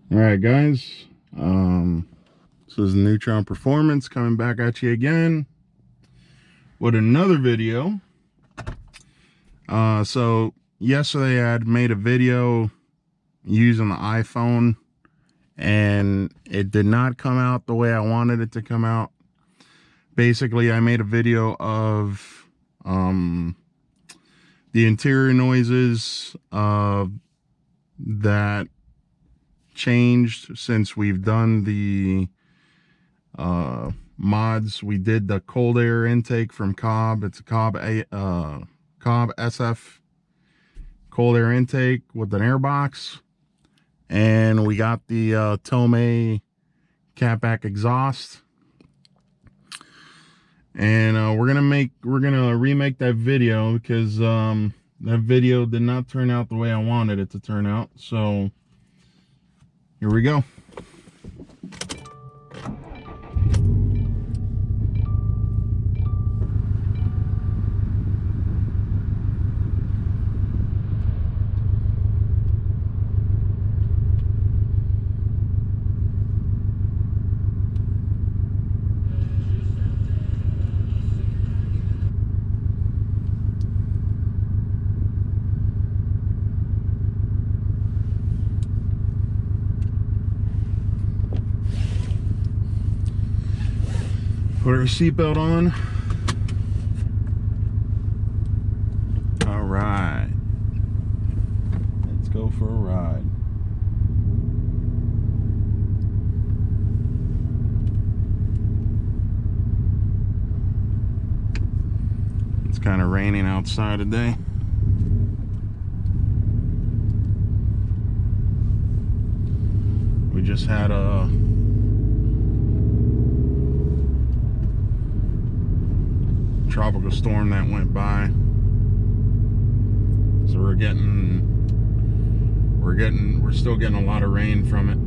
All right, guys. This is Neutron Performance coming back at you again with another video. So yesterday I had made a video using the iPhone, and it did not come out the way I wanted it to come out. Basically, I made a video of the interior noises that changed since we've done the mods. We did the cold air intake from Cobb. It's a Cobb SF cold air intake with an air box, and we got the Tomei catback exhaust. And we're gonna remake that video because that video did not turn out the way I wanted it to turn out. So here we go. Put our seatbelt on. All right, let's go for a ride. It's kind of raining outside today. We just had a tropical storm that went by, so we're still getting a lot of rain from it.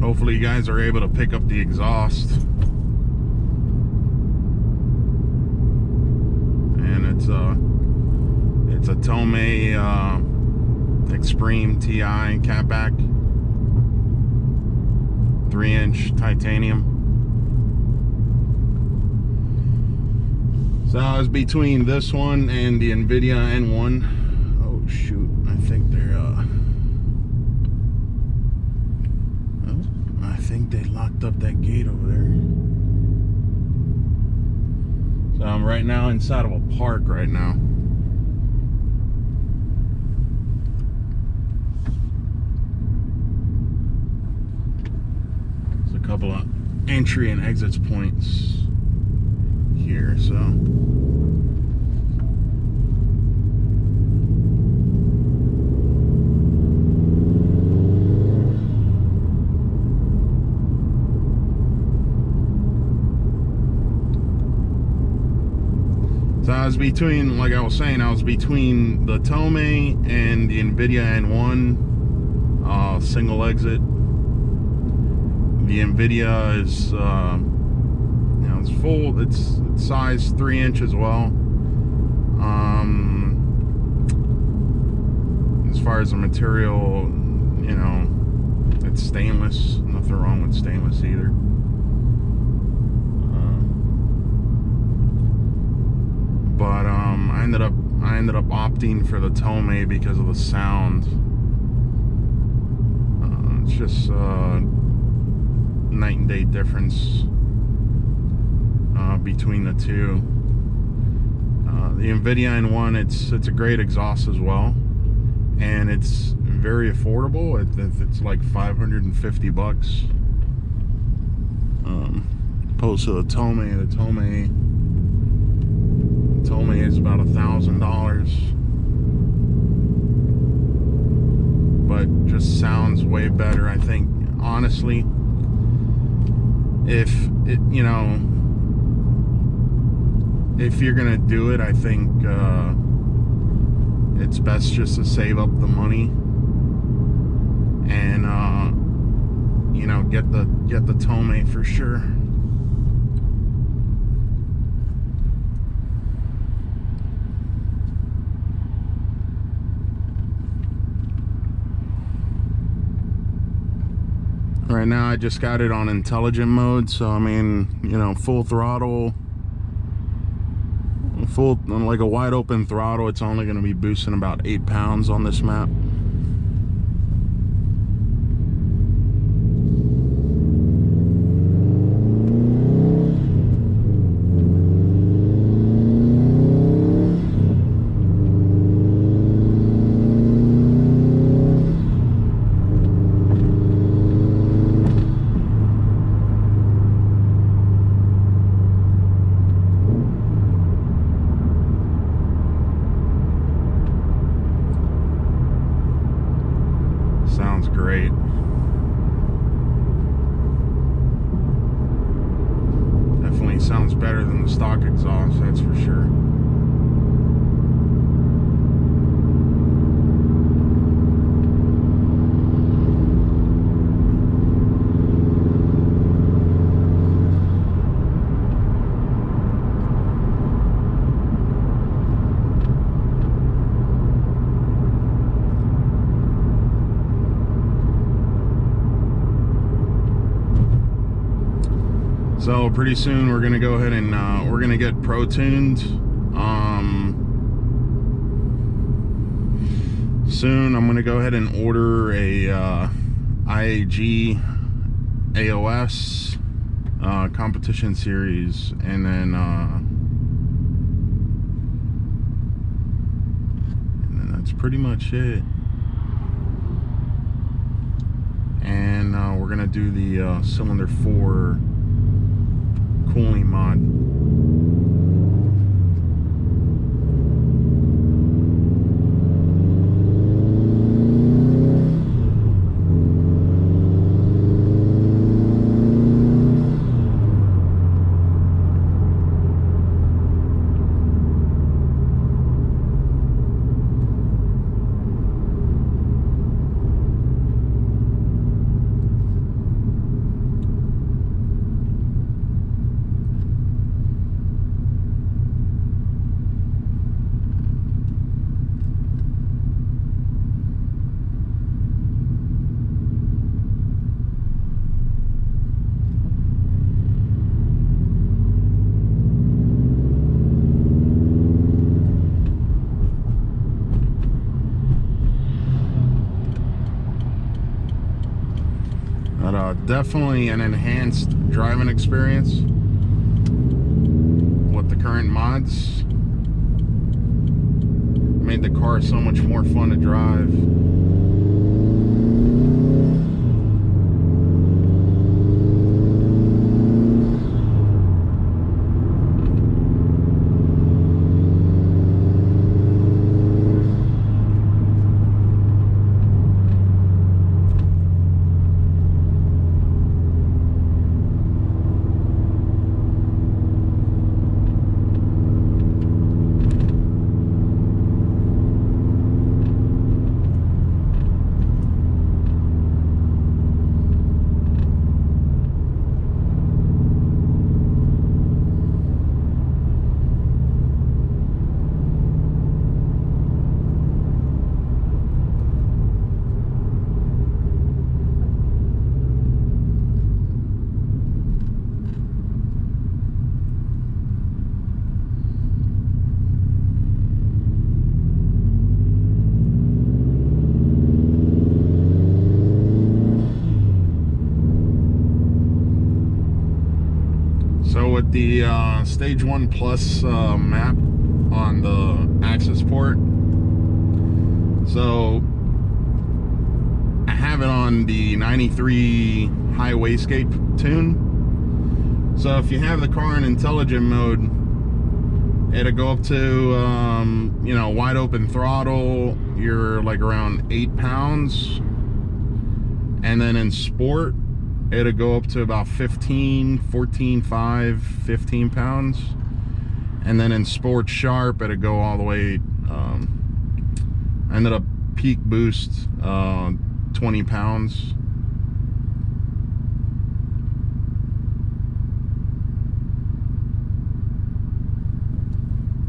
Hopefully you guys are able to pick up the exhaust. And it's a Tomei Extreme TI catback, 3-inch titanium. So I was between this one and the NVIDIA N1. Oh shoot, I think they're I think they locked up that gate over there. So I'm right now inside of a park right now. There's a couple of entry and exit points here, so I was between, like I was saying, I was between the Tomei and the NVIDIA N1 single exit. The NVIDIA is, it's full. It's size 3-inch as well. As far as the material, it's stainless. Nothing wrong with stainless either. But I ended up opting for the Tomei because of the sound. It's just night and day difference between the two. The Invidion one, it's a great exhaust as well, and it's very affordable. It's like 550 bucks. Opposed to the Tomei. The Tomei is about $1,000, but just sounds way better. I think, honestly, if it, you know, if you're gonna do it, I think it's best just to save up the money and you know, get the Tomei for sure. Right now I just got it on intelligent mode, so I mean, you know, full throttle, like a wide open throttle, it's only going to be boosting about 8 pounds on this map. Sounds great. Definitely sounds better than the stock exhaust, that's for sure. So pretty soon we're gonna go ahead and we're gonna get pro tuned. Soon I'm gonna go ahead and order a IAG AOS competition series, and then that's pretty much it. And we're gonna do the cylinder 4 cooling mod. But definitely an enhanced driving experience with the current mods. Made the car so much more fun to drive. with the Stage 1 Plus map on the access port, so I have it on the 93 high wastegate tune. So if you have the car in intelligent mode, it'll go up to you know, wide open throttle, you're like around 8 pounds, and then in sport it'll go up to about 15 pounds, and then in sport sharp it'll go all the way ended up peak boost 20 pounds.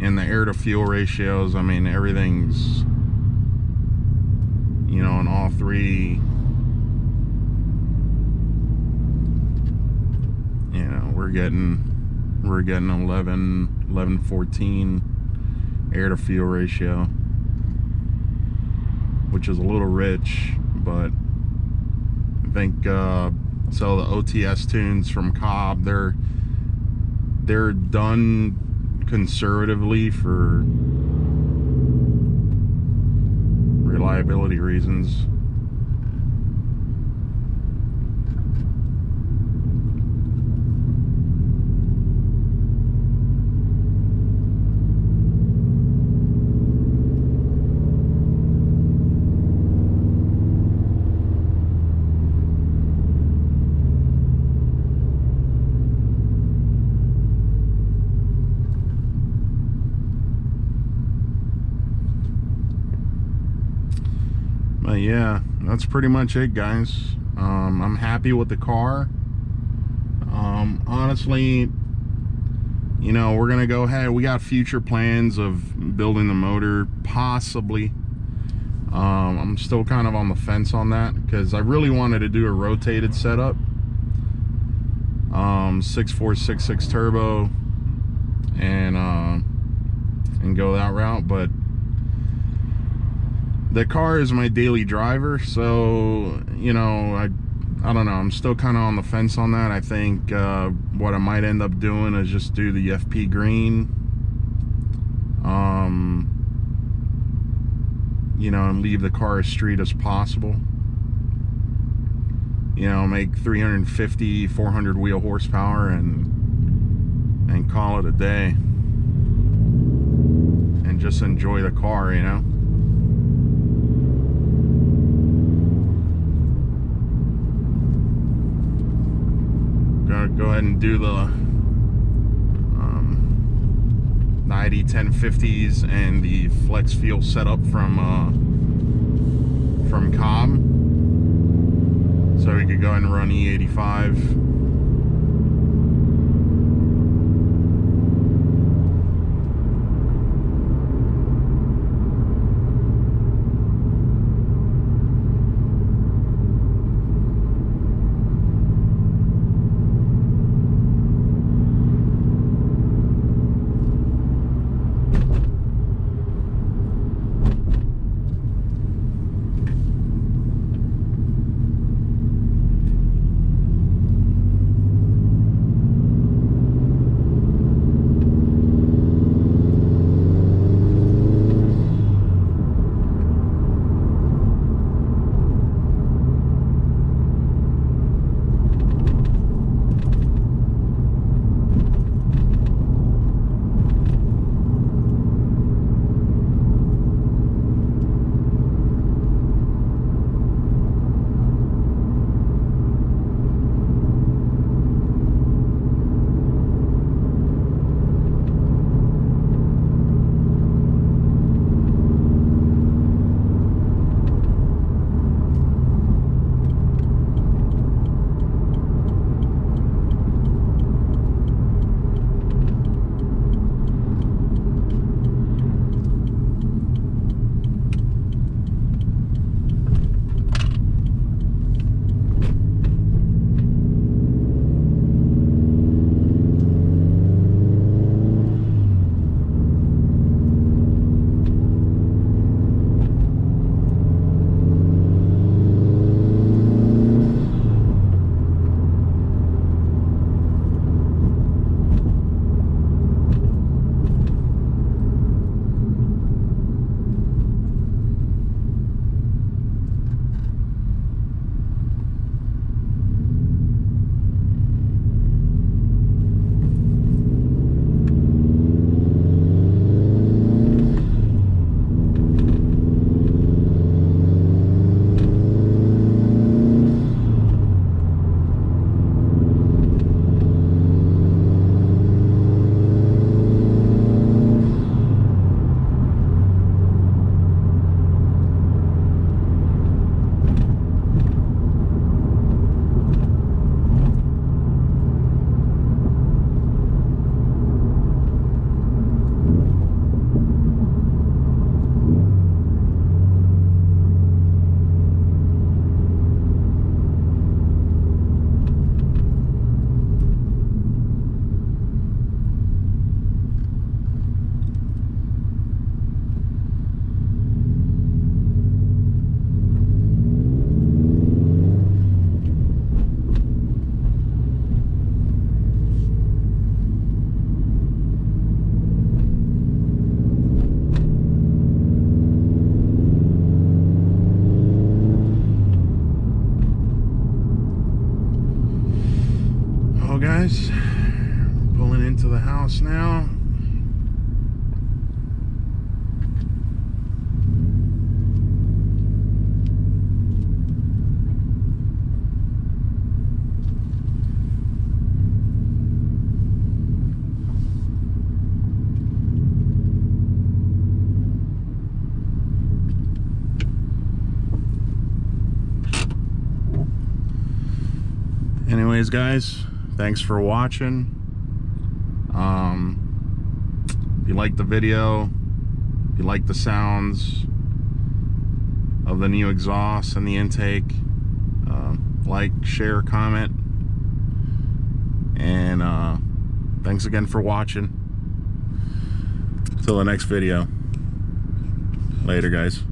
And the air to fuel ratios, I mean, everything's, you know, in all three, you know, we're getting 11-14 air to fuel ratio, which is a little rich, but I think so the OTS tunes from Cobb, they're done conservatively for reliability reasons. Yeah, that's pretty much it, guys. I'm happy with the car. Honestly, you know, we're gonna go ahead, we got future plans of building the motor, possibly. I'm still kind of on the fence on that, because I really wanted to do a rotated setup, 6466 turbo, and go that route, but the car is my daily driver, so, you know, I don't know, I'm still kind of on the fence on that. I think what I might end up doing is just do the FP green, you know, and leave the car as street as possible. You know, make 350, 400 wheel horsepower and call it a day. And just enjoy the car, you know. Go ahead and do the 90 1050s and the flex fuel setup from Cobb, so we could go ahead and run E85. guys, pulling into the house now. Anyways, guys, thanks for watching. If you like the video, if you like the sounds of the new exhaust and the intake, like, share, comment, and thanks again for watching. Till the next video. Later, guys.